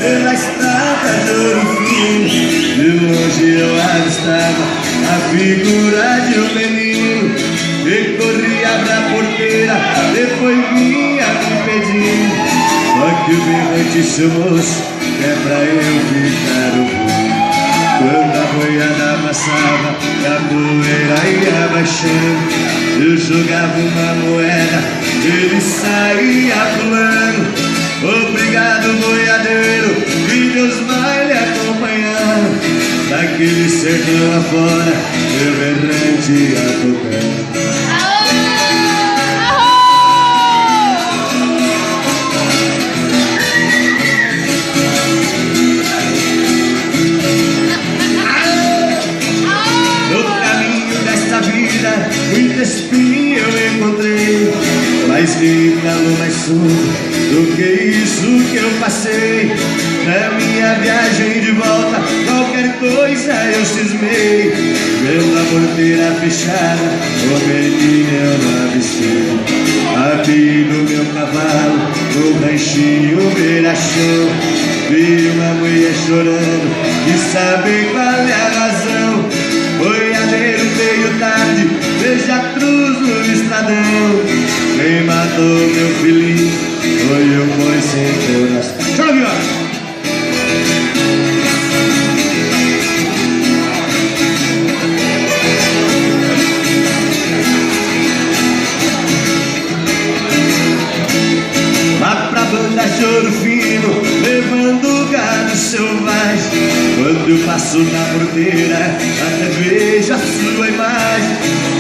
pela estrada de Ouro Fino. De longe eu avistava a figura de um menino que corria pra porteira, depois vinha me pedindo. Só que o berrante chamou, que é pra eu ficar ouvindo. Quando a boiada passava, a poeira ia baixando, eu jogava uma moeda, ele saía pulando. Obrigado, boiadeiro, que Deus vai lhe acompanhando. Daquele sertão lá fora, meu berrante ia tocando. Muita espinha eu encontrei, mas me calou mais fundo do que isso que eu passei. Na minha viagem de volta, qualquer coisa eu cismei. Vendo a porteira fechada, o menino eu não avistei. Abri no meu cavalo, no ranchinho beira-chão, vi uma mulher chorando, e saber qual é a razão. Boiadeiro veio tarde, veja a cruz no estradão. Quem matou meu filhinho foi o boi sem coração. Deixa eu ouvir, ó. Lá pra banda de Ouro Fino, levando gado selvagem. Quando eu passo na porteira, até vejo a sua imagem.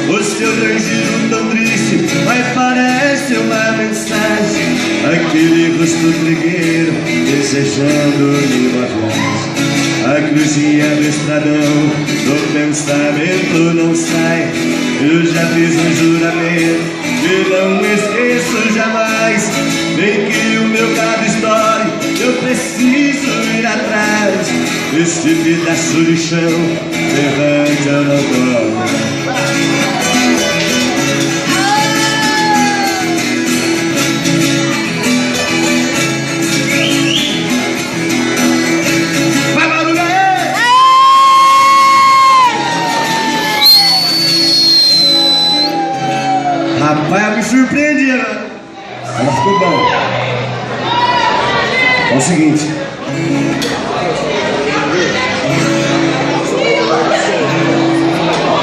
O seu rangido tão triste, mas parece uma mensagem. Aquele rosto trigueiro, desejando-lhe uma viagem. A cruzinha do estradão, do pensamento não sai. Eu já fiz um juramento que não esqueço jamais. Nem que o meu gado estoure, eu preciso ir atrás. Este pedaço de chão, berrante eu não toco. Rapaz, eu me surpreendi, né? Ela ficou bom. É o seguinte.